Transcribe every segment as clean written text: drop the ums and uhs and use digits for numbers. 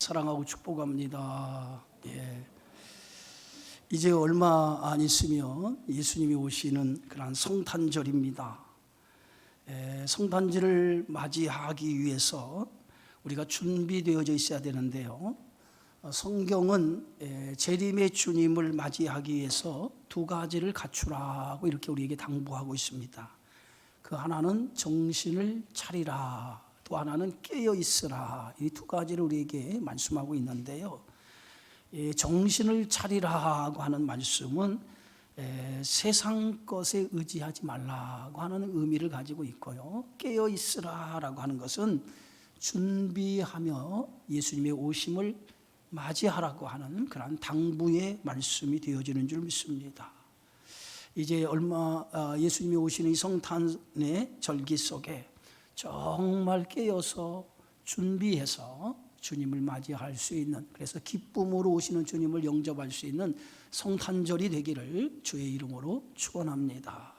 사랑하고 축복합니다. 이제 얼마 안 있으면 예수님이 오시는 그런 성탄절입니다. 성탄절을 맞이하기 위해서 우리가 준비되어져 있어야 되는데요. 성경은 재림의 주님을 맞이하기 위해서 두 가지를 갖추라고 이렇게 우리에게 당부하고 있습니다. 그 하나는 정신을 차리라, 또 하나는 깨어 있으라. 이 두 가지를 우리에게 말씀하고 있는데요. 정신을 차리라고 하는 말씀은 세상 것에 의지하지 말라고 하는 의미를 가지고 있고요. 깨어 있으라라고 하는 것은 준비하며 예수님의 오심을 맞이하라고 하는 그런 당부의 말씀이 되어지는 줄 믿습니다. 이제 예수님이 오시는 이 성탄의 절기 속에 정말 깨어서 준비해서 주님을 맞이할 수 있는, 그래서 기쁨으로 오시는 주님을 영접할 수 있는 성탄절이 되기를 주의 이름으로 축원합니다.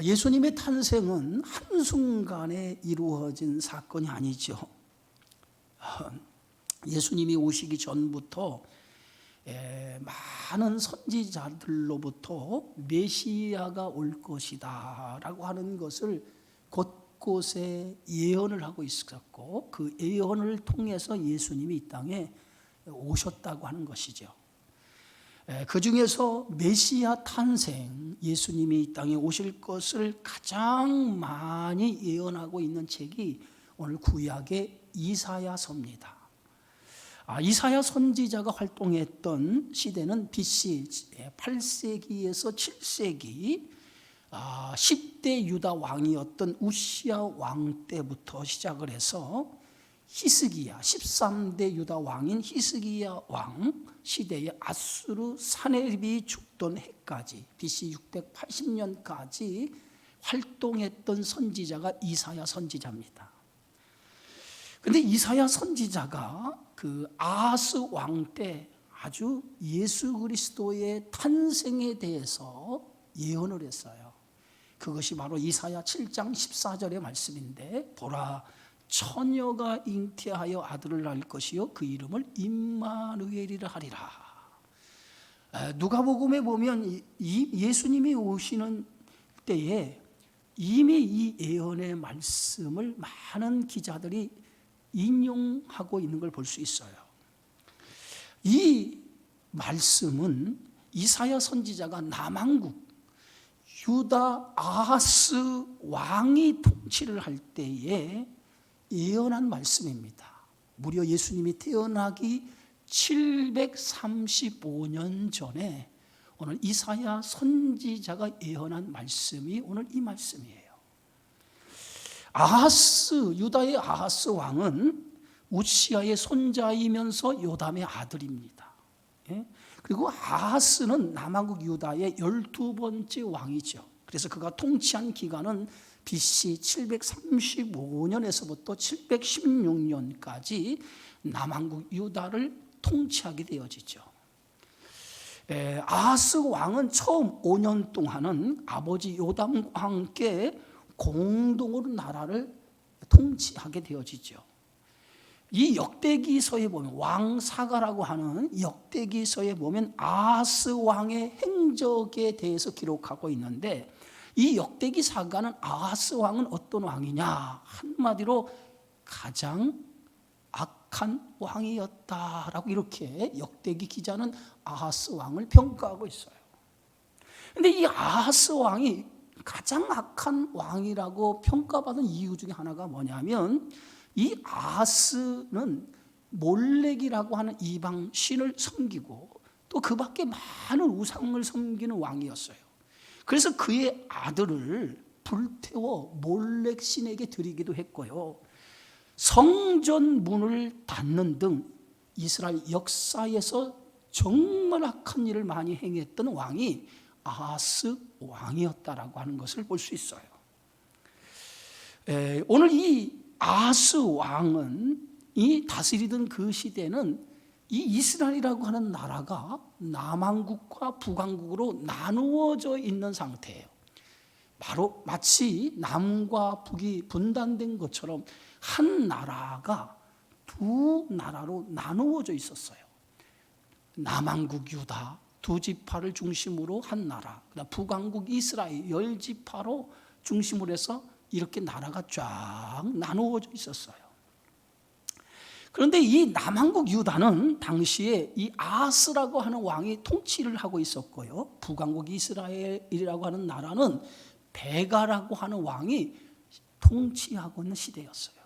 예수님의 탄생은 한순간에 이루어진 사건이 아니죠. 예수님이 오시기 전부터 많은 선지자들로부터 메시아가 올 것이다 라고 하는 것을 곳곳에 예언을 하고 있었고, 그 예언을 통해서 예수님이 이 땅에 오셨다고 하는 것이죠. 그 중에서 메시아 탄생, 예수님이 이 땅에 오실 것을 가장 많이 예언하고 있는 책이 오늘 구약의 이사야서입니다. 이사야 선지자가 활동했던 시대는 BC 8세기에서 7세기 10대 유다 왕이었던 우시야 왕 때부터 시작을 해서 히스기야 13대 유다 왕인 히스기야 왕 시대의 아수르 사네립이 죽던 해까지 BC 680년까지 활동했던 선지자가 이사야 선지자입니다. 그런데 이사야 선지자가 그 아하스 왕 때 아주 예수 그리스도의 탄생에 대해서 예언을 했어요. 그것이 바로 이사야 7장 14절의 말씀인데, 보라 처녀가 잉태하여 아들을 낳을 것이요 그 이름을 임마누엘이라 하리라. 누가복음에 보면 예수님이 오시는 때에 이미 이 예언의 말씀을 많은 기자들이 인용하고 있는 걸 볼 수 있어요. 이 말씀은 이사야 선지자가 남왕국 유다 아하스 왕이 통치를 할 때에 예언한 말씀입니다. 무려 예수님이 태어나기 735년 전에 오늘 이사야 선지자가 예언한 말씀이 오늘 이 말씀이에요. 유다의 아하스 왕은 우시야의 손자이면서 요담의 아들입니다. 그리고 아하스는 남왕국 유다의 12번째 왕이죠. 그래서 그가 통치한 기간은 BC 735년에서부터 716년까지 남왕국 유다를 통치하게 되어지죠. 아하스 왕은 처음 5년 동안은 아버지 요담과 함께 공동으로 나라를 통치하게 되어지죠. 이 역대기서에 보면, 왕사가라고 하는 역대기서에 보면 아하스 왕의 행적에 대해서 기록하고 있는데, 이 역대기사가는 아하스 왕은 어떤 왕이냐, 한마디로 가장 악한 왕이었다라고 이렇게 역대기 기자는 아하스 왕을 평가하고 있어요. 그런데 이 아하스 왕이 가장 악한 왕이라고 평가받은 이유 중에 하나가 뭐냐면, 이 아하스는 몰렉이라고 하는 이방 신을 섬기고 또 그 밖에 많은 우상을 섬기는 왕이었어요. 그래서 그의 아들을 불태워 몰렉 신에게 드리기도 했고요. 성전 문을 닫는 등 이스라엘 역사에서 정말 악한 일을 많이 행했던 왕이 아하스 왕이었다라고 하는 것을 볼 수 있어요. 오늘 이 아하스 왕은 이 다스리던 그 시대는 이 이스라엘이라고 하는 나라가 남왕국과 북왕국으로 나누어져 있는 상태예요. 바로 마치 남과 북이 분단된 것처럼 한 나라가 두 나라로 나누어져 있었어요. 남왕국 유다 두 지파를 중심으로 한 나라, 그다음 북왕국 이스라엘 10지파로 중심으로 해서 이렇게 나라가 쫙 나누어져 있었어요. 그런데 이 남왕국 유다는 당시에 이 아하스라고 하는 왕이 통치를 하고 있었고요, 북왕국 이스라엘이라고 하는 나라는 베가라고 하는 왕이 통치하고 있는 시대였어요.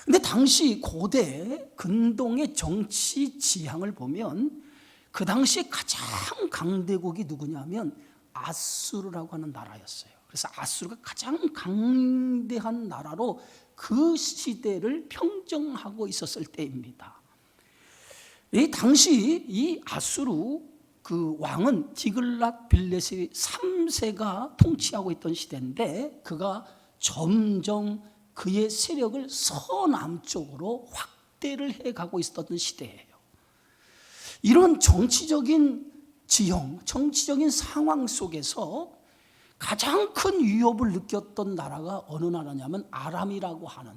그런데 당시 고대 근동의 정치 지향을 보면 그 당시에 가장 강대국이 누구냐면 아수르라고 하는 나라였어요. 그래서 아수르가 가장 강대한 나라로 그 시대를 평정하고 있었을 때입니다. 이 당시 이 아수르 그 왕은 디글랏 빌레셋 3세가 통치하고 있던 시대인데, 그가 점점 그의 세력을 서남쪽으로 확대를 해가고 있었던 시대예요. 이런 정치적인 지형, 정치적인 상황 속에서 가장 큰 위협을 느꼈던 나라가 어느 나라냐면 아람이라고 하는,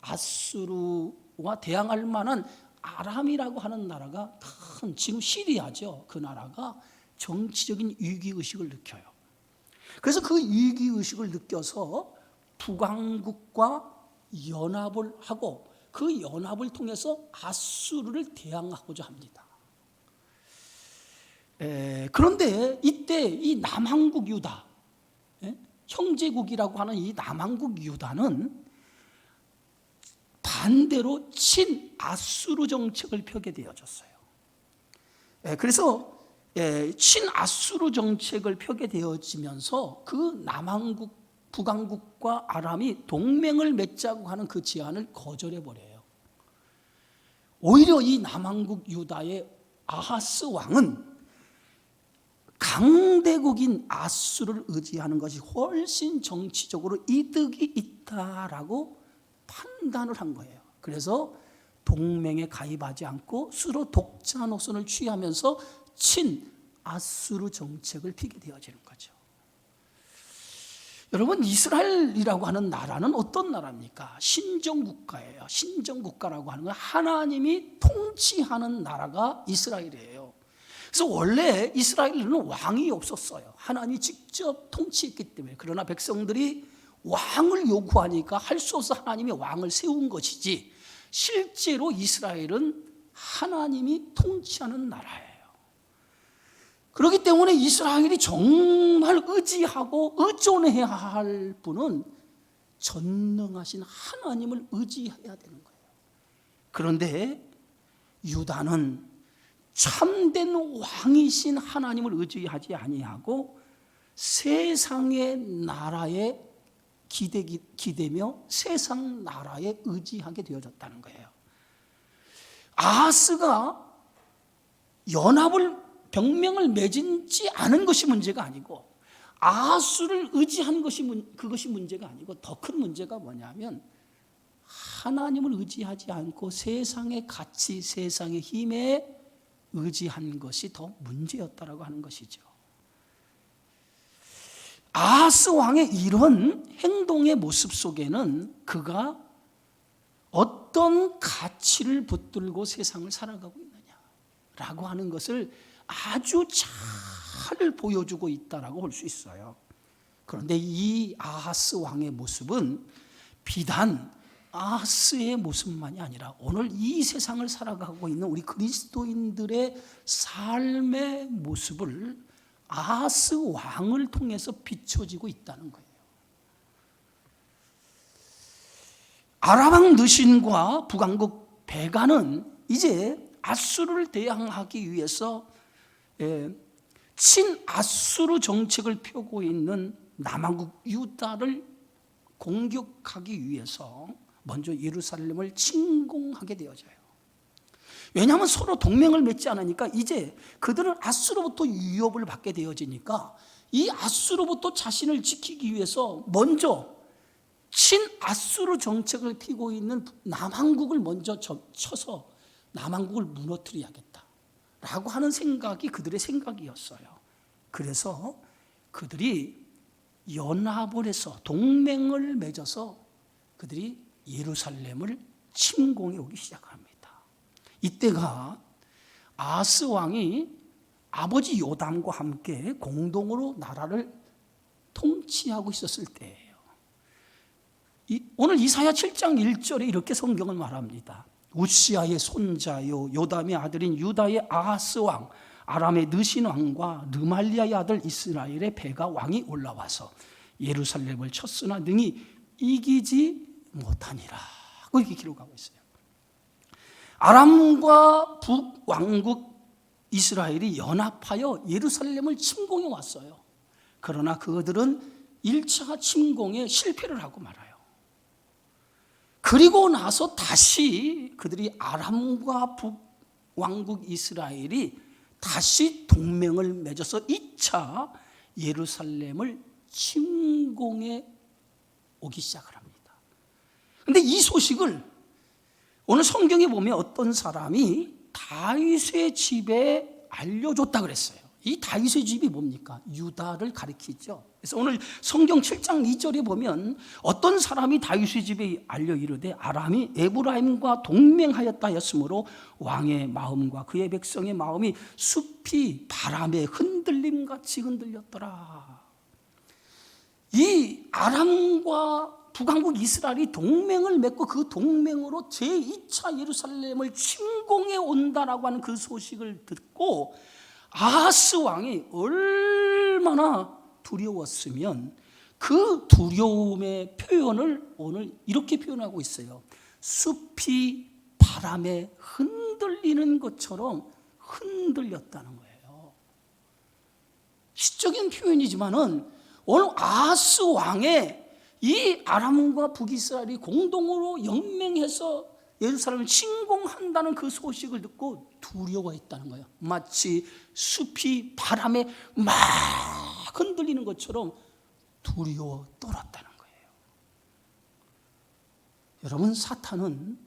아수르와 대항할 만한 아람이라고 하는 나라가 큰, 지금 시리아죠. 그 나라가 정치적인 위기의식을 느껴요. 그래서 그 위기의식을 느껴서 북왕국과 연합을 하고 그 연합을 통해서 아수르를 대항하고자 합니다. 그런데 이때 이 남왕국 유다, 형제국이라고 하는 이 남왕국 유다는 반대로 친아수르 정책을 펴게 되어졌어요. 그래서 친아수르 정책을 펴게 되어지면서 그 남왕국, 북왕국과 아람이 동맹을 맺자고 하는 그 제안을 거절해 버려요. 오히려 이 남왕국 유다의 아하스 왕은 강대국인 아수르를 의지하는 것이 훨씬 정치적으로 이득이 있다라고 판단을 한 거예요. 그래서 동맹에 가입하지 않고 수로 독자 노선을 취하면서 친아수르 정책을 피게 되어지는 거죠. 여러분, 이스라엘이라고 하는 나라는 어떤 나라입니까? 신정국가예요. 신정국가라고 하는 건 하나님이 통치하는 나라가 이스라엘이에요. 그래서 원래 이스라엘에는 왕이 없었어요. 하나님이 직접 통치했기 때문에. 그러나 백성들이 왕을 요구하니까 할 수 없어 하나님이 왕을 세운 것이지, 실제로 이스라엘은 하나님이 통치하는 나라예요. 그렇기 때문에 이스라엘이 정말 의지하고 의존해야 할 분은 전능하신 하나님을 의지해야 되는 거예요. 그런데 유다는 참된 왕이신 하나님을 의지하지 아니하고 세상의 나라에 기대며 세상 나라에 의지하게 되어졌다는 거예요. 아하스가 연합을, 병명을 맺지 않은 것이 문제가 아니고 아하스를 의지한 것이 그것이 문제가 아니고, 더 큰 문제가 뭐냐면 하나님을 의지하지 않고 세상의 가치, 세상의 힘에 의지한 것이 더 문제였다라고 하는 것이죠. 아하스 왕의 이런 행동의 모습 속에는 그가 어떤 가치를 붙들고 세상을 살아가고 있느냐라고 하는 것을 아주 잘 보여주고 있다라고 볼 수 있어요. 그런데 이 아하스 왕의 모습은 비단 아하스의 모습만이 아니라 오늘 이 세상을 살아가고 있는 우리 그리스도인들의 삶의 모습을 아하스 왕을 통해서 비춰지고 있다는 거예요. 아람 느신과 북왕국 베가는 이제 아수르를 대항하기 위해서 친아수르 정책을 펴고 있는 남왕국 유다를 공격하기 위해서 먼저 예루살렘을 침공하게 되어져요. 왜냐하면 서로 동맹을 맺지 않으니까 이제 그들은 아수르로부터 위협을 받게 되어지니까 이 아수르로부터 자신을 지키기 위해서 먼저 친아수르 정책을 피고 있는 남왕국을 먼저 쳐서 남왕국을 무너뜨려야겠다라고 하는 생각이 그들의 생각이었어요. 그래서 그들이 연합을 해서 동맹을 맺어서 그들이 예루살렘을 침공해 오기 시작합니다. 이때가 아하스 왕이 아버지 요담과 함께 공동으로 나라를 통치하고 있었을 때예요. 오늘 이사야 7장 1절에 이렇게 성경을 말합니다. 우시아의 손자요 요담의 아들인 유다의 아하스 왕, 아람의 느신 왕과 르말리아의 아들 이스라엘의 베가 왕이 올라와서 예루살렘을 쳤으나 능히 이기지 못하니라. 이렇게 기록하고 있어요. 아람과 북왕국 이스라엘이 연합하여 예루살렘을 침공해 왔어요. 그러나 그들은 1차 침공에 실패를 하고 말아요. 그리고 나서 다시 그들이 아람과 북왕국 이스라엘이 다시 동맹을 맺어서 2차 예루살렘을 침공해 오기 시작을 합니다. 그런데 이 소식을 오늘 성경에 보면 어떤 사람이 다윗의 집에 알려줬다 그랬어요. 이 다윗의 집이 뭡니까? 유다를 가리키죠. 그래서 오늘 성경 7장 2절에 보면 어떤 사람이 다윗의 집에 알려 이르되 아람이 에브라임과 동맹하였다 하였으므로 왕의 마음과 그의 백성의 마음이 숲이 바람에 흔들림같이 흔들렸더라. 이 아람과 북왕국 이스라엘이 동맹을 맺고 그 동맹으로 제2차 예루살렘을 침공해 온다라고 하는 그 소식을 듣고 아하스 왕이 얼마나 두려웠으면 그 두려움의 표현을 오늘 이렇게 표현하고 있어요. 숲이 바람에 흔들리는 것처럼 흔들렸다는 거예요. 시적인 표현이지만은 오늘 아하스 왕의 이 아람과 북이스라엘이 공동으로 연맹해서 예루살렘을 침공한다는 그 소식을 듣고 두려워했다는 거예요. 마치 숲이 바람에 막 흔들리는 것처럼 두려워 떨었다는 거예요. 여러분, 사탄은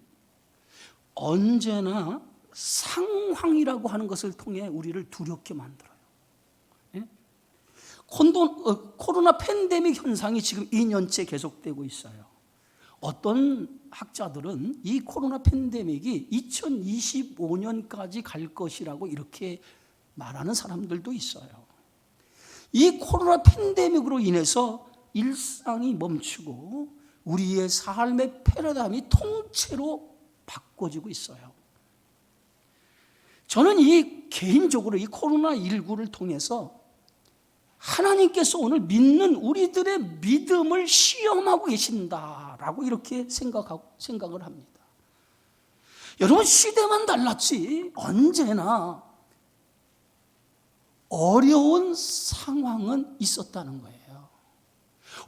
언제나 상황이라고 하는 것을 통해 우리를 두렵게 만들어요. 코로나 팬데믹 현상이 지금 2년째 계속되고 있어요. 어떤 학자들은 이 코로나 팬데믹이 2025년까지 갈 것이라고 이렇게 말하는 사람들도 있어요. 이 코로나 팬데믹으로 인해서 일상이 멈추고 우리의 삶의 패러다임이 통째로 바꿔지고 있어요. 저는 개인적으로 이 코로나19를 통해서 하나님께서 오늘 믿는 우리들의 믿음을 시험하고 계신다라고 이렇게 생각을 합니다. 여러분, 시대만 달랐지 언제나 어려운 상황은 있었다는 거예요.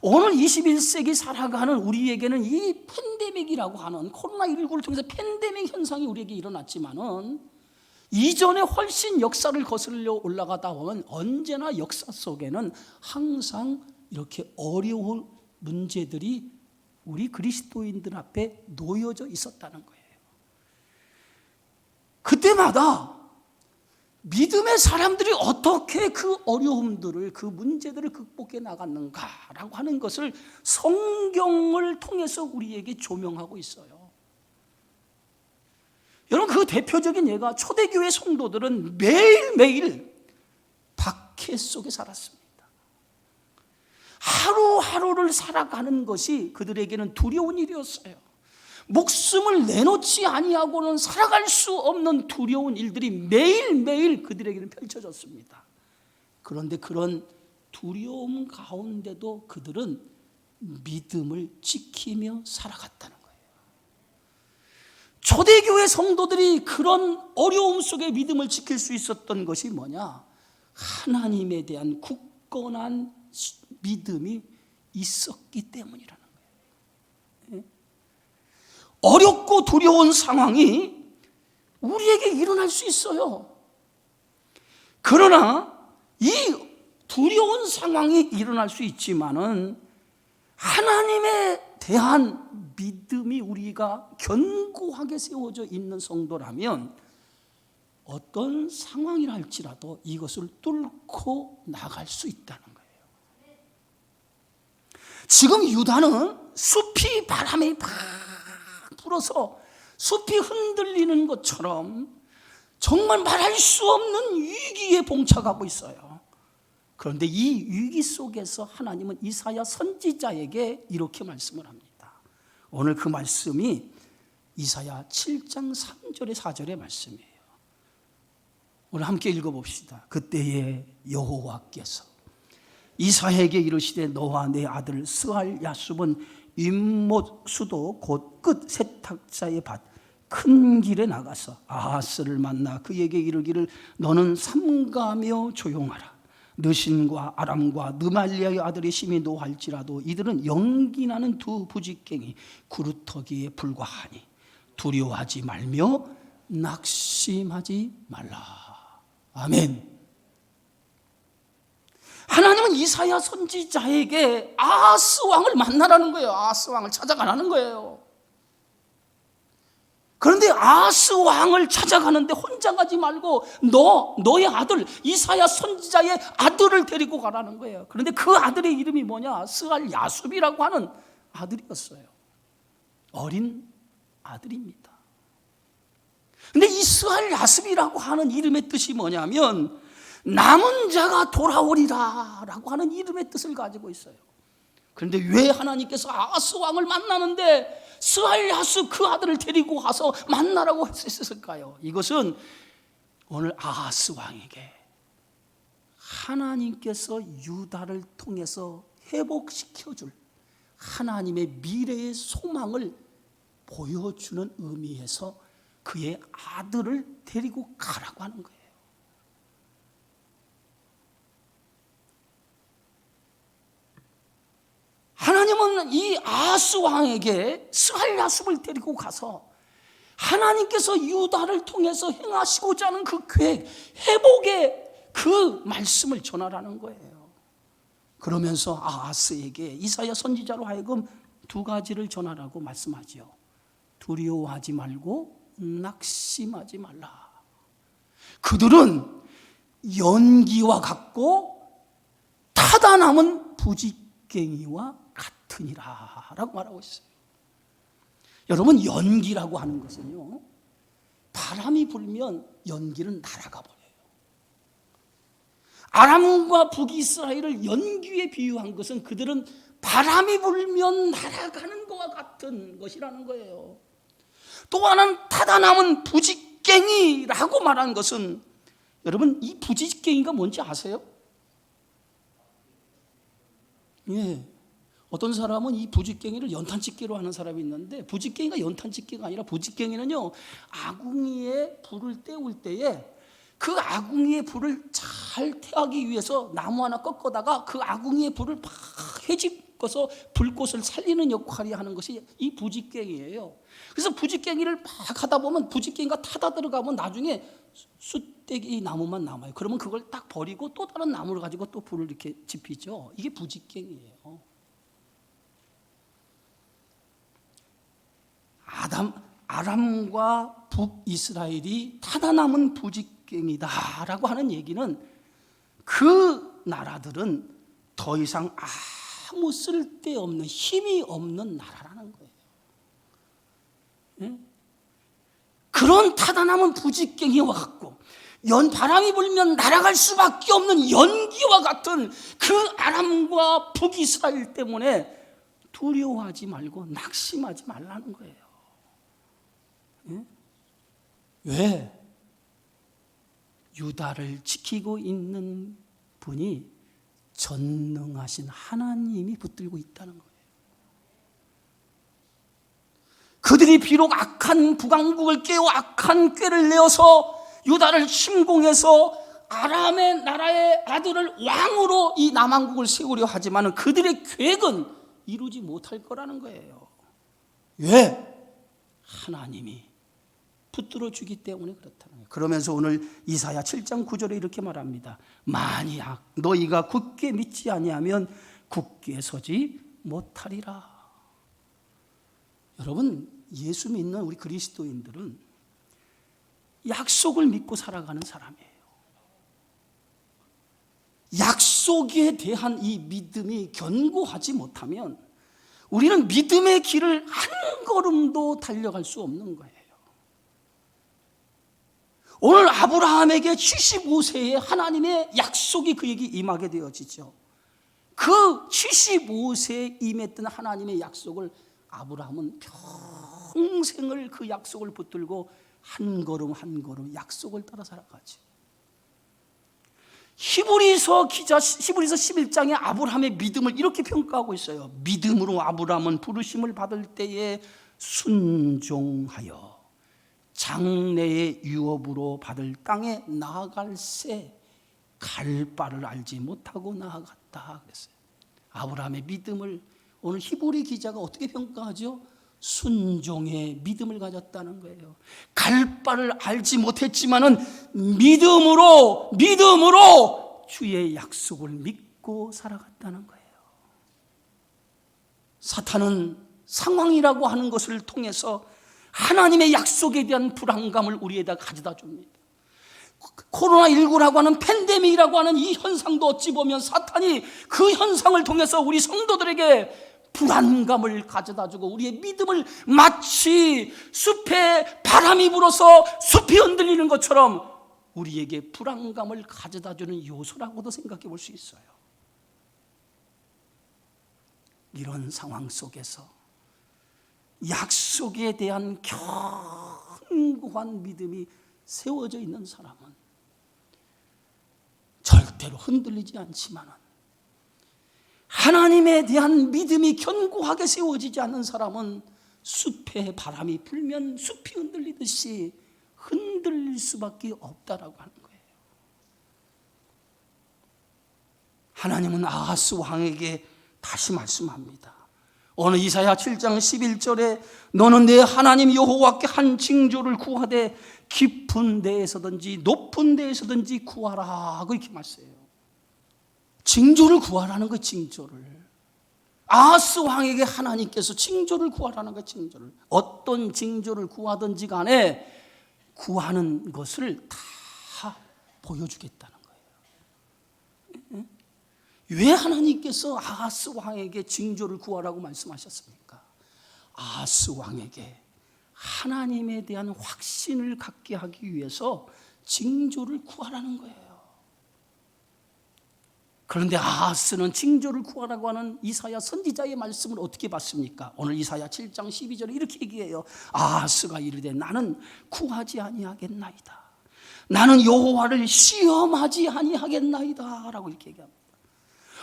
오늘 21세기 살아가는 우리에게는 이 팬데믹이라고 하는 코로나19를 통해서 팬데믹 현상이 우리에게 일어났지만은 이전에 훨씬 역사를 거슬러 올라가다 보면 언제나 역사 속에는 항상 이렇게 어려운 문제들이 우리 그리스도인들 앞에 놓여져 있었다는 거예요. 그때마다 믿음의 사람들이 어떻게 그 어려움들을, 그 문제들을 극복해 나갔는가라고 하는 것을 성경을 통해서 우리에게 조명하고 있어요. 여러분, 그 대표적인 예가 초대교회 성도들은 매일매일 박해 속에 살았습니다. 하루하루를 살아가는 것이 그들에게는 두려운 일이었어요. 목숨을 내놓지 아니하고는 살아갈 수 없는 두려운 일들이 매일매일 그들에게는 펼쳐졌습니다. 그런데 그런 두려움 가운데도 그들은 믿음을 지키며 살아갔다는 거예요. 초대교회 성도들이 그런 어려움 속에 믿음을 지킬 수 있었던 것이 뭐냐? 하나님에 대한 굳건한 믿음이 있었기 때문이라는 거예요. 어렵고 두려운 상황이 우리에게 일어날 수 있어요. 그러나 이 두려운 상황이 일어날 수 있지만은 하나님에 대한 믿음이 우리가 견고하게 세워져 있는 성도라면 어떤 상황이라 할지라도 이것을 뚫고 나갈 수 있다는 거예요. 지금 유다는 숲이 바람에 막 불어서 숲이 흔들리는 것처럼 정말 말할 수 없는 위기에 봉착하고 있어요. 그런데 이 위기 속에서 하나님은 이사야 선지자에게 이렇게 말씀을 합니다. 오늘 그 말씀이 이사야 7장 3절의 4절의 말씀이에요. 오늘 함께 읽어봅시다. 그때에 여호와께서 이사야에게 이르시되 너와 내 아들 스알 야숲은 윗못 수도 곧 끝 세탁자의 밭 큰 길에 나가서 아하스를 만나 그에게 이르기를 너는 삼가며 조용하라. 느신과 아람과 느말리아의 아들의 심히 노할지라도 이들은 연기나는 두 부직갱이 구루터기에 불과하니 두려워하지 말며 낙심하지 말라. 아멘. 하나님은 이사야 선지자에게 아하스 왕을 만나라는 거예요. 아하스 왕을 찾아가라는 거예요. 그런데 아하스 왕을 찾아가는데 혼자 가지 말고 너의 아들 이사야 선지자의 아들을 데리고 가라는 거예요. 그런데 그 아들의 이름이 뭐냐? 스알 야숲이라고 하는 아들이었어요. 어린 아들입니다. 근데 이 스알 야숲이라고 하는 이름의 뜻이 뭐냐면 남은 자가 돌아오리라 라고 하는 이름의 뜻을 가지고 있어요. 그런데 왜 하나님께서 아하스 왕을 만나는데 스알 야숲 그 아들을 데리고 가서 만나라고 했을까요? 이것은 오늘 아하스 왕에게 하나님께서 유다를 통해서 회복시켜줄 하나님의 미래의 소망을 보여주는 의미에서 그의 아들을 데리고 가라고 하는 거예요. 하나님은 이 아하스 왕에게 스알 야숲을 데리고 가서 하나님께서 유다를 통해서 행하시고자 하는 그 계획, 회복의 그 말씀을 전하라는 거예요. 그러면서 아하스에게 이사야 선지자로 하여금 두 가지를 전하라고 말씀하지요. 두려워하지 말고 낙심하지 말라. 그들은 연기와 같고 타다 남은 부직갱이와 같으니라 라고 말하고 있어요. 여러분, 연기라고 하는 것은요, 바람이 불면 연기는 날아가 버려요. 아람과 북이스라엘을 연기에 비유한 것은 그들은 바람이 불면 날아가는 것과 같은 것이라는 거예요. 또 하나는 타다 남은 부직갱이라고 말한 것은, 여러분, 이 부직갱이가 뭔지 아세요? 예. 어떤 사람은 이 부직갱이를 연탄찍기로 하는 사람이 있는데, 부직갱이가 연탄찍기가 아니라 부직갱이는요, 아궁이에 불을 때울 때에 그 아궁이의 불을 잘 태우기 위해서 나무 하나 꺾어다가 그 아궁이의 불을 막 헤집어서 불꽃을 살리는 역할이 하는 것이 이 부직갱이에요. 그래서 부직갱이를 막 하다 보면 부직갱이가 타다 들어가면 나중에 숫대기 나무만 남아요. 그러면 그걸 딱 버리고 또 다른 나무를 가지고 또 불을 이렇게 지피죠. 이게 부직갱이에요. 아람과 북이스라엘이 타다 남은 부직갱이다라고 하는 얘기는 그 나라들은 더 이상 아무 쓸데없는 힘이 없는 나라라는 거예요. 예? 그런 타다 남은 부직갱이와 같고 바람이 불면 날아갈 수밖에 없는 연기와 같은 그 아람과 북이스라엘 때문에 두려워하지 말고 낙심하지 말라는 거예요. 예? 왜? 유다를 지키고 있는 분이 전능하신 하나님이 붙들고 있다는 거예요. 그들이 비록 악한 북왕국을 깨워 악한 꾀를 내어서 유다를 침공해서 아람의 나라의 아들을 왕으로 이 남왕국을 세우려 하지만 그들의 계획은 이루지 못할 거라는 거예요. 왜? 하나님이 붙들어 주기 때문에 그렇다는 거예요. 그러면서 오늘 이사야 7장 9절에 이렇게 말합니다. 만약 너희가 굳게 믿지 아니하면 굳게 서지 못하리라. 여러분, 예수 믿는 우리 그리스도인들은 약속을 믿고 살아가는 사람이에요. 약속에 대한 이 믿음이 견고하지 못하면 우리는 믿음의 길을 한 걸음도 달려갈 수 없는 거예요. 오늘 아브라함에게 75세에 하나님의 약속이 그에게 임하게 되어지죠. 그 75세에 임했던 하나님의 약속을 아브라함은 평생을 그 약속을 붙들고 한 걸음 한 걸음 약속을 따라 살아가죠. 히브리서 11장에 아브라함의 믿음을 이렇게 평가하고 있어요. 믿음으로 아브라함은 부르심을 받을 때에 순종하여 장래의 유업으로 받을 땅에 나아갈새 갈 바를 알지 못하고 나아갔다 그랬어요. 아브라함의 믿음을 오늘 히브리 기자가 어떻게 평가하죠? 순종의 믿음을 가졌다는 거예요. 갈 바를 알지 못했지만은 믿음으로 주의 약속을 믿고 살아갔다는 거예요. 사탄은 상황이라고 하는 것을 통해서 하나님의 약속에 대한 불안감을 우리에다 가져다 줍니다. 코로나19라고 하는 팬데믹이라고 하는 이 현상도 어찌 보면 사탄이 그 현상을 통해서 우리 성도들에게 불안감을 가져다 주고 우리의 믿음을 마치 숲에 바람이 불어서 숲이 흔들리는 것처럼 우리에게 불안감을 가져다 주는 요소라고도 생각해 볼 수 있어요. 이런 상황 속에서 약속에 대한 견고한 믿음이 세워져 있는 사람은 절대로 흔들리지 않지만 하나님에 대한 믿음이 견고하게 세워지지 않는 사람은 숲에 바람이 불면 숲이 흔들리듯이 흔들릴 수밖에 없다라고 하는 거예요. 하나님은 아하스 왕에게 다시 말씀합니다. 오늘 이사야 7장 11절에 너는 내 하나님 여호와께 한 징조를 구하되 깊은 데에서든지 높은 데에서든지 구하라 이렇게 말씀해요. 징조를 구하라는 거예요. 징조를. 아하스 왕에게 하나님께서 징조를 구하라는 거예요. 징조를. 어떤 징조를 구하든지 간에 구하는 것을 다 보여주겠다는 거예요. 왜 하나님께서 아하스 왕에게 징조를 구하라고 말씀하셨습니까? 아하스 왕에게 하나님에 대한 확신을 갖게 하기 위해서 징조를 구하라는 거예요. 그런데 아하스는 징조를 구하라고 하는 이사야 선지자의 말씀을 어떻게 받습니까? 오늘 이사야 7장 12절에 이렇게 얘기해요. 아하스가 이르되 나는 구하지 아니하겠나이다. 나는 여호와를 시험하지 아니하겠나이다 라고 이렇게 얘기합니다.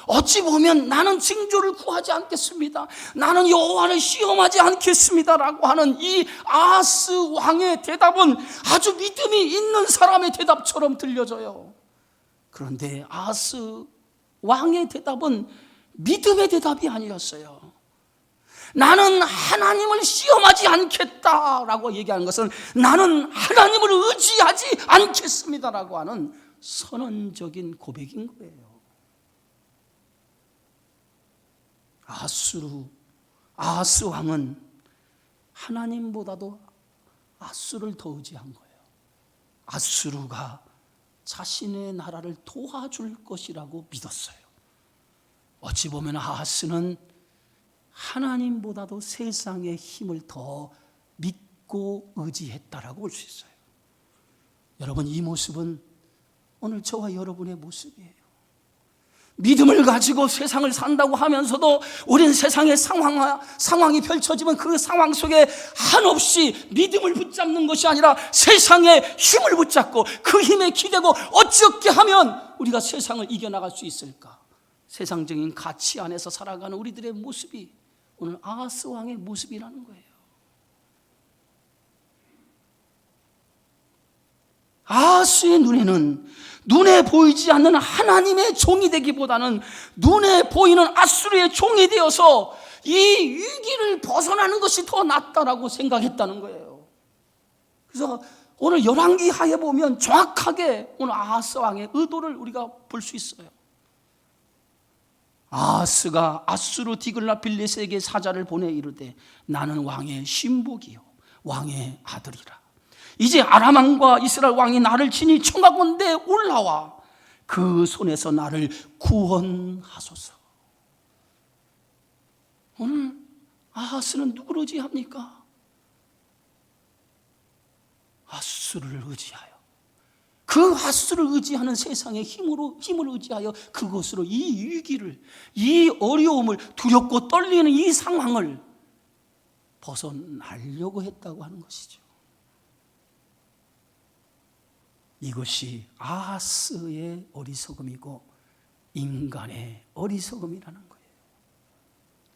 어찌 보면 나는 징조를 구하지 않겠습니다. 나는 여호와를 시험하지 않겠습니다 라고 하는 이 아하스 왕의 대답은 아주 믿음이 있는 사람의 대답처럼 들려져요. 그런데 아하스 왕의 대답은 믿음의 대답이 아니었어요. 나는 하나님을 시험하지 않겠다라고 얘기하는 것은 나는 하나님을 의지하지 않겠습니다라고 하는 선언적인 고백인 거예요. 아하스 왕은 하나님보다도 아수르를 더 의지한 거예요. 아수르가 자신의 나라를 도와줄 것이라고 믿었어요. 어찌 보면 아하스는 하나님보다도 세상의 힘을 더 믿고 의지했다라고 볼 수 있어요. 여러분, 이 모습은 오늘 저와 여러분의 모습이에요. 믿음을 가지고 세상을 산다고 하면서도 우린 세상의 상황이 펼쳐지면 그 상황 속에 한없이 믿음을 붙잡는 것이 아니라 세상의 힘을 붙잡고 그 힘에 기대고 어떻게 하면 우리가 세상을 이겨나갈 수 있을까? 세상적인 가치 안에서 살아가는 우리들의 모습이 오늘 아하스 왕의 모습이라는 거예요. 아하스의 눈에는 눈에 보이지 않는 하나님의 종이 되기보다는 눈에 보이는 아수르의 종이 되어서 이 위기를 벗어나는 것이 더 낫다라고 생각했다는 거예요. 그래서 오늘 열왕기하에 보면 정확하게 오늘 아하스 왕의 의도를 우리가 볼 수 있어요. 아하스가 아수르 디글라필레스에게 사자를 보내 이르되 나는 왕의 신복이요 왕의 아들이라. 이제 아람 왕과 이스라엘 왕이 나를 친히 청하건대 올라와 그 손에서 나를 구원하소서. 오늘 아하스는 누구를 의지합니까? 아수르를 의지하여 그 화수를 의지하는 세상의 힘을 의지하여 그것으로 이 위기를, 이 어려움을, 두렵고 떨리는 이 상황을 벗어나려고 했다고 하는 것이죠. 이것이 아하스의 어리석음이고 인간의 어리석음이라는 거예요.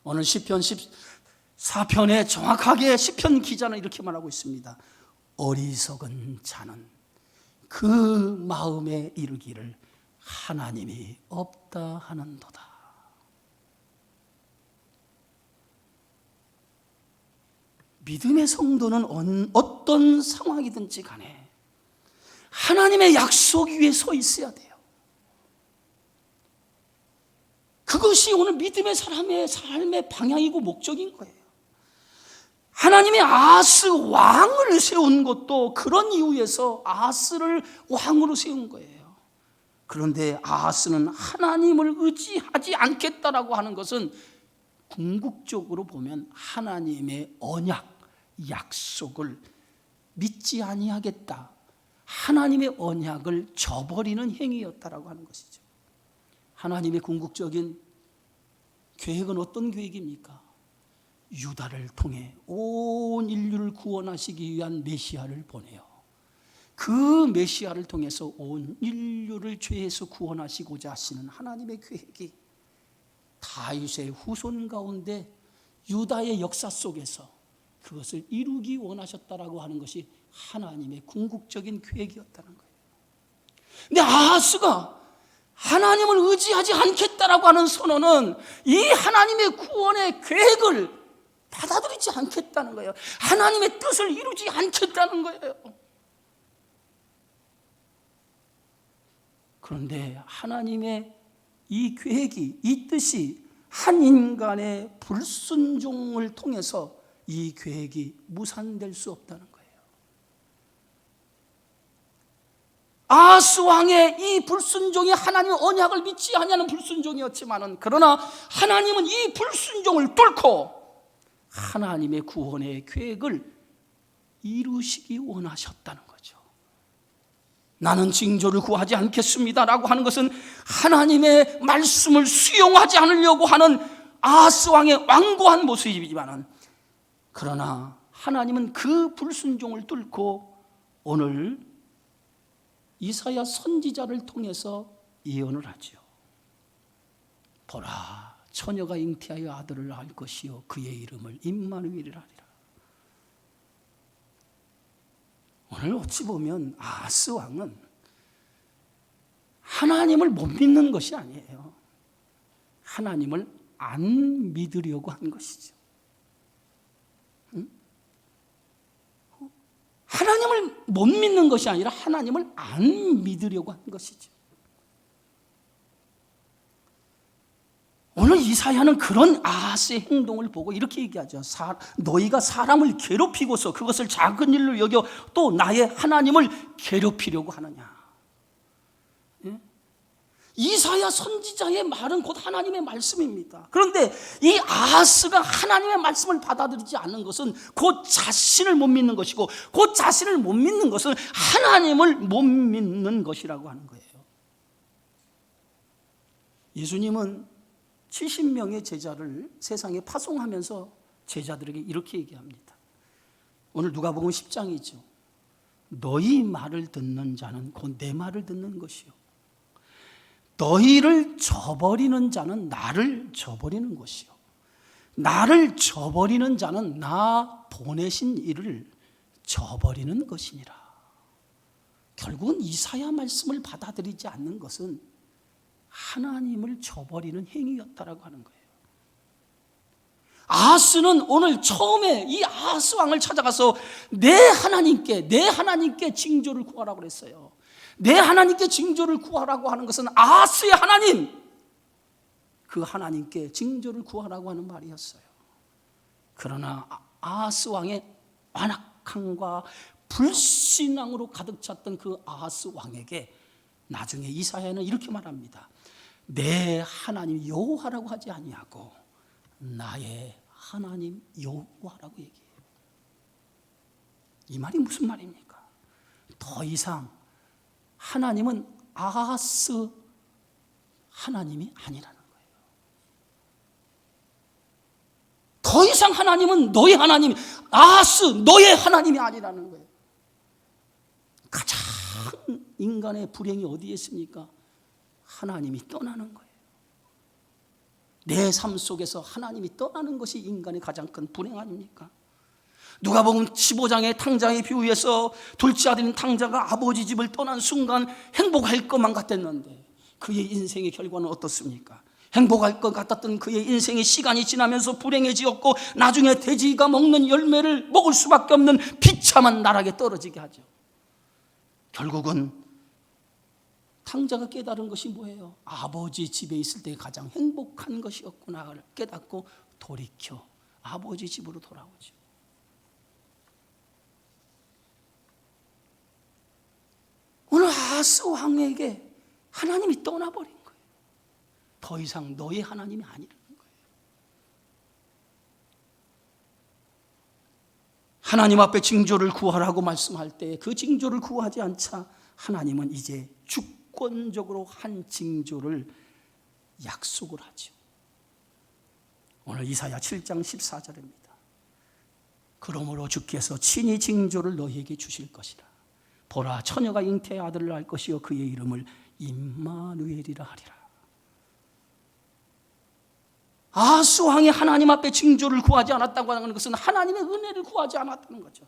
오늘 시편 14편에 정확하게 시편 기자는 이렇게 말하고 있습니다. 어리석은 자는 그 마음에 이르기를 하나님이 없다 하는도다. 믿음의 성도는 어떤 상황이든지 간에 하나님의 약속 위에 서 있어야 돼요. 그것이 오늘 믿음의 사람의 삶의 방향이고 목적인 거예요. 하나님이 아하스 왕을 세운 것도 그런 이유에서 아하스를 왕으로 세운 거예요. 그런데 아하스는 하나님을 의지하지 않겠다라고 하는 것은 궁극적으로 보면 하나님의 언약, 약속을 믿지 아니하겠다, 하나님의 언약을 저버리는 행위였다라고 하는 것이죠. 하나님의 궁극적인 계획은 어떤 계획입니까? 유다를 통해 온 인류를 구원하시기 위한 메시아를 보내요. 그 메시아를 통해서 온 인류를 죄에서 구원하시고자 하시는 하나님의 계획이 다윗의 후손 가운데 유다의 역사 속에서 그것을 이루기 원하셨다라고 하는 것이 하나님의 궁극적인 계획이었다는 거예요. 근데 아하스가 하나님을 의지하지 않겠다라고 하는 선언은 이 하나님의 구원의 계획을 받아들이지 않겠다는 거예요. 하나님의 뜻을 이루지 않겠다는 거예요. 그런데 하나님의 이 계획이, 이 뜻이 한 인간의 불순종을 통해서 이 계획이 무산될 수 없다는 거예요. 아하스 왕의 이 불순종이 하나님의 언약을 믿지 않냐는 불순종이었지만은, 그러나 하나님은 이 불순종을 뚫고 하나님의 구원의 계획을 이루시기 원하셨다는 거죠. 나는 징조를 구하지 않겠습니다라고 하는 것은 하나님의 말씀을 수용하지 않으려고 하는 아하스 왕의 완고한 모습이지만은, 그러나 하나님은 그 불순종을 뚫고 오늘 이사야 선지자를 통해서 예언을 하죠. 보라, 처녀가 잉태하여 아들을 낳을 것이요 그의 이름을 임마누엘이라 하리라. 오늘 어찌 보면 아하스 왕은 하나님을 못 믿는 것이 아니에요. 하나님을 안 믿으려고 한 것이죠. 하나님을 못 믿는 것이 아니라 하나님을 안 믿으려고 한 것이죠. 오늘 이사야는 그런 아하스의 행동을 보고 이렇게 얘기하죠. 너희가 사람을 괴롭히고서 그것을 작은 일로 여겨 또 나의 하나님을 괴롭히려고 하느냐. 예? 이사야 선지자의 말은 곧 하나님의 말씀입니다. 그런데 이 아하스가 하나님의 말씀을 받아들이지 않는 것은 곧 자신을 못 믿는 것이고, 곧 자신을 못 믿는 것은 하나님을 못 믿는 것이라고 하는 거예요. 예수님은 70명의 제자를 세상에 파송하면서 제자들에게 이렇게 얘기합니다. 오늘 누가복음 10장이죠. 너희 말을 듣는 자는 곧 내 말을 듣는 것이요, 너희를 저버리는 자는 나를 저버리는 것이요, 나를 저버리는 자는 나 보내신 이를 저버리는 것이니라. 결국은 이사야 말씀을 받아들이지 않는 것은 하나님을 저버리는 행위였다라고 하는 거예요. 아하스는 오늘 처음에 이 아하스 왕을 찾아가서 내 하나님께 징조를 구하라고 그랬어요. 내 하나님께 징조를 구하라고 하는 것은 아하스의 하나님, 그 하나님께 징조를 구하라고 하는 말이었어요. 그러나 아하스 왕의 완악함과 불신앙으로 가득 찼던 그 아하스 왕에게 나중에 이사야는 이렇게 말합니다. 내 하나님 여호와라고 하지 아니하고 나의 하나님 여호와라고 얘기해요. 이 말이 무슨 말입니까? 더 이상 하나님은 아하스 하나님이 아니라는 거예요. 더 이상 하나님은 너의 하나님, 아하스 너의 하나님이 아니라는 거예요. 가장 인간의 불행이 어디에 있습니까? 하나님이 떠나는 거예요. 내 삶 속에서 하나님이 떠나는 것이 인간의 가장 큰 불행 아닙니까? 누가복음 15장의 탕자의 비유에서 둘째 아들인 탕자가 아버지 집을 떠난 순간 행복할 것만 같았는데 그의 인생의 결과는 어떻습니까? 행복할 것 같았던 그의 인생의 시간이 지나면서 불행해지었고 나중에 돼지가 먹는 열매를 먹을 수밖에 없는 비참한 나락에 떨어지게 하죠. 결국은 탕자가 깨달은 것이 뭐예요? 아버지 집에 있을 때 가장 행복한 것이었구나를 깨닫고 돌이켜 아버지 집으로 돌아오죠. 오늘 아하스 왕에게 하나님이 떠나버린 거예요. 더 이상 너의 하나님이 아니라는 거예요. 하나님 앞에 징조를 구하라고 말씀할 때 그 징조를 구하지 않자 하나님은 이제 주권적으로 한 징조를 약속을 하죠. 오늘 이사야 7장 14절입니다. 그러므로 주께서 친히 징조를 너희에게 주실 것이라. 보라, 처녀가 잉태의 아들을 낳을 것이요 그의 이름을 임마누엘이라 하리라. 아하스 왕이 하나님 앞에 징조를 구하지 않았다고 하는 것은 하나님의 은혜를 구하지 않았다는 거죠.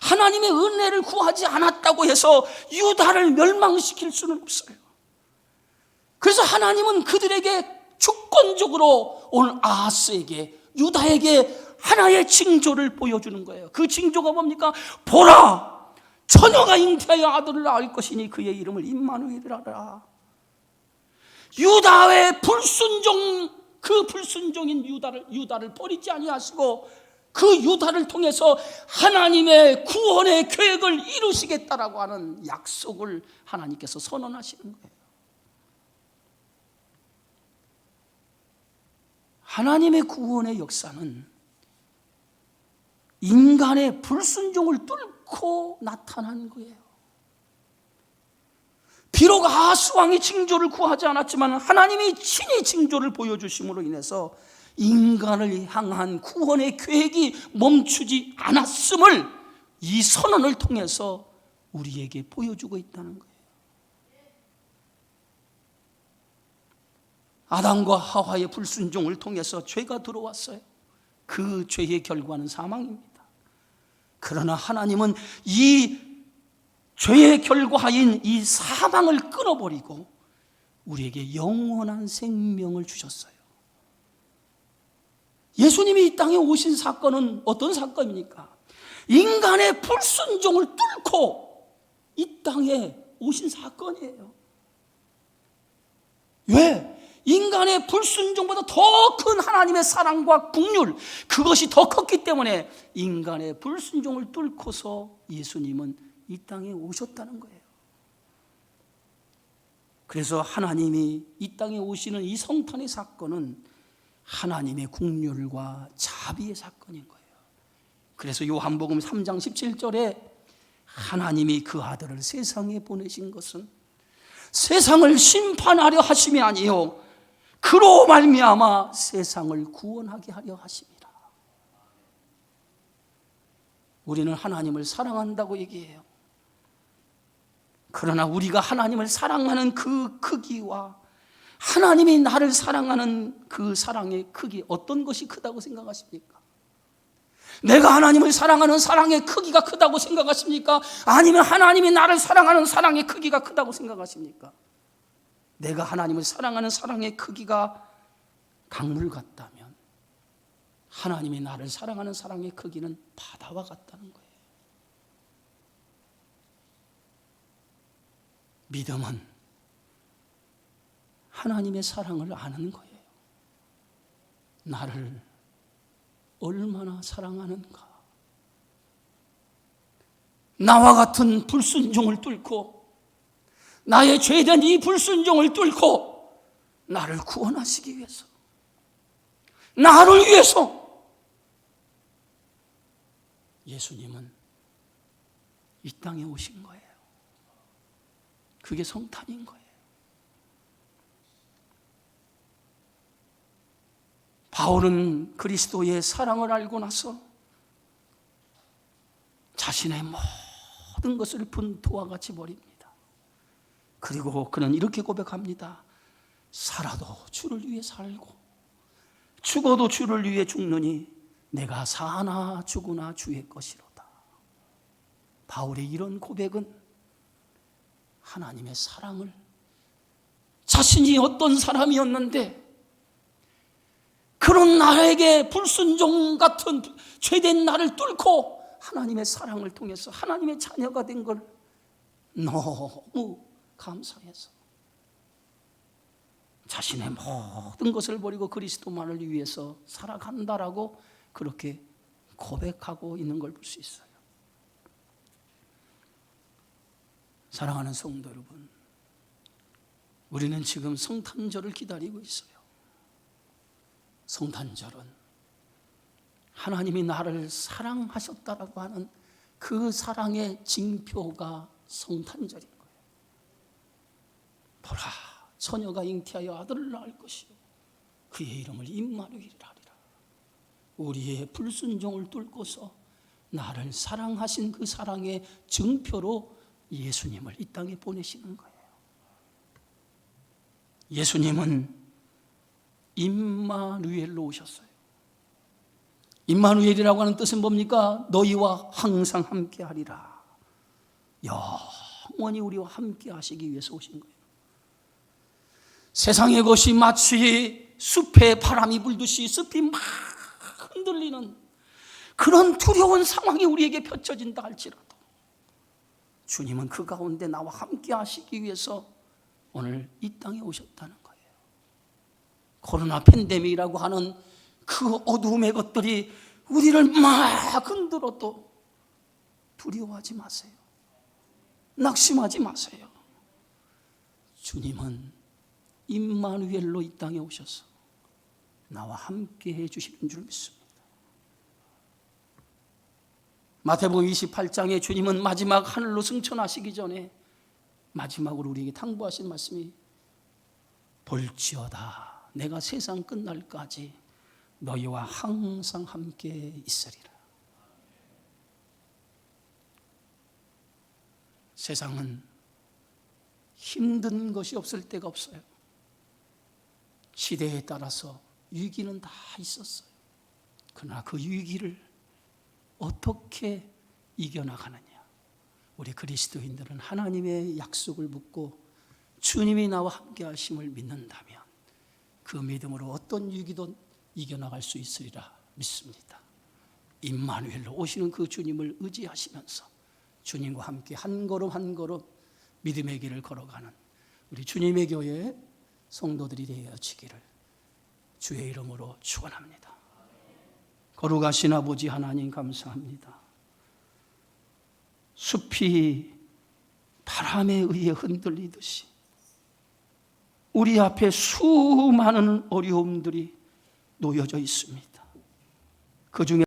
하나님의 은혜를 구하지 않았다고 해서 유다를 멸망시킬 수는 없어요. 그래서 하나님은 그들에게 주권적으로 오늘 아하스에게, 유다에게 하나의 징조를 보여주는 거예요. 그 징조가 뭡니까? 보라, 처녀가 잉태하여 아들을 낳을 것이니 그의 이름을 임마누엘이라 하라. 유다의 불순종, 그 불순종인 유다를 버리지 아니하시고 그 유다를 통해서 하나님의 구원의 계획을 이루시겠다라고 하는 약속을 하나님께서 선언하시는 거예요. 하나님의 구원의 역사는 인간의 불순종을 뚫고 나타난 거예요. 비록 아하스 왕이 징조를 구하지 않았지만 하나님이 친히 징조를 보여주심으로 인해서 인간을 향한 구원의 계획이 멈추지 않았음을 이 선언을 통해서 우리에게 보여주고 있다는 거예요. 아담과 하와의 불순종을 통해서 죄가 들어왔어요. 그 죄의 결과는 사망입니다. 그러나 하나님은 이 죄의 결과인 이 사망을 끊어버리고 우리에게 영원한 생명을 주셨어요. 예수님이 이 땅에 오신 사건은 어떤 사건입니까? 인간의 불순종을 뚫고 이 땅에 오신 사건이에요. 왜? 인간의 불순종보다 더 큰 하나님의 사랑과 긍휼, 그것이 더 컸기 때문에 인간의 불순종을 뚫고서 예수님은 이 땅에 오셨다는 거예요. 그래서 하나님이 이 땅에 오시는 이 성탄의 사건은 하나님의 긍휼과 자비의 사건인 거예요. 그래서 요한복음 3장 17절에 하나님이 그 아들을 세상에 보내신 것은 세상을 심판하려 하심이 아니요 그로 말미암아 세상을 구원하게 하려 하심이라. 우리는 하나님을 사랑한다고 얘기해요. 그러나 우리가 하나님을 사랑하는 그 크기와 하나님이 나를 사랑하는 그 사랑의 크기, 어떤 것이 크다고 생각하십니까? 내가 하나님을 사랑하는 사랑의 크기가 크다고 생각하십니까? 아니면 하나님이 나를 사랑하는 사랑의 크기가 크다고 생각하십니까? 내가 하나님을 사랑하는 사랑의 크기가 강물 같다면 하나님이 나를 사랑하는 사랑의 크기는 바다와 같다는 거예요. 믿음은 하나님의 사랑을 아는 거예요. 나를 얼마나 사랑하는가. 나와 같은 불순종을 뚫고 나의 죄된 이 불순종을 뚫고 나를 구원하시기 위해서, 나를 위해서 예수님은 이 땅에 오신 거예요. 그게 성탄인 거예요. 바울은 그리스도의 사랑을 알고 나서 자신의 모든 것을 분토와 같이 버립니다. 그리고 그는 이렇게 고백합니다. 살아도 주를 위해 살고 죽어도 주를 위해 죽느니 내가 사나 죽으나 주의 것이로다. 바울의 이런 고백은 하나님의 사랑을, 자신이 어떤 사람이었는데 그런 나에게 불순종 같은 죄된 나를 뚫고 하나님의 사랑을 통해서 하나님의 자녀가 된 걸 너무 감사해서 자신의 모든 것을 버리고 그리스도만을 위해서 살아간다라고 그렇게 고백하고 있는 걸 볼 수 있어요. 사랑하는 성도 여러분, 우리는 지금 성탄절을 기다리고 있어요. 성탄절은 하나님이 나를 사랑하셨다라고 하는 그 사랑의 징표가 성탄절인 거예요. 보라, 처녀가 잉태하여 아들을 낳을 것이요 그의 이름을 임마누엘이라 하리라. 우리의 불순종을 뚫고서 나를 사랑하신 그 사랑의 증표로 예수님을 이 땅에 보내시는 거예요. 예수님은 임마누엘로 오셨어요. 임마누엘이라고 하는 뜻은 뭡니까? 너희와 항상 함께 하리라. 영원히 우리와 함께 하시기 위해서 오신 거예요. 세상의 것이 마치 숲에 바람이 불듯이 숲이 막 흔들리는 그런 두려운 상황이 우리에게 펼쳐진다 할지라도 주님은 그 가운데 나와 함께 하시기 위해서 오늘 이 땅에 오셨다는 거예요. 코로나 팬데믹이라고 하는 그 어두움의 것들이 우리를 막 흔들어도 두려워하지 마세요. 낙심하지 마세요. 주님은 임마누엘로 이 땅에 오셔서 나와 함께 해주시는 줄 믿습니다. 마태복음 28장에 주님은 마지막 하늘로 승천하시기 전에 마지막으로 우리에게 당부하신 말씀이 볼지어다 내가 세상 끝날까지 너희와 항상 함께 있으리라. 세상은 힘든 것이 없을 때가 없어요. 시대에 따라서 위기는 다 있었어요. 그러나 그 위기를 어떻게 이겨나가느냐? 우리 그리스도인들은 하나님의 약속을 붙고 주님이 나와 함께 하심을 믿는다면 그 믿음으로 어떤 위기도 이겨나갈 수 있으리라 믿습니다. 임마누엘로 오시는 그 주님을 의지하시면서 주님과 함께 한 걸음 한 걸음 믿음의 길을 걸어가는 우리 주님의 교회 성도들이 되어지기를 주의 이름으로 축원합니다. 거룩하신 아버지 하나님 감사합니다. 숲이 바람에 의해 흔들리듯이 우리 앞에 수많은 어려움들이 놓여져 있습니다. 그중에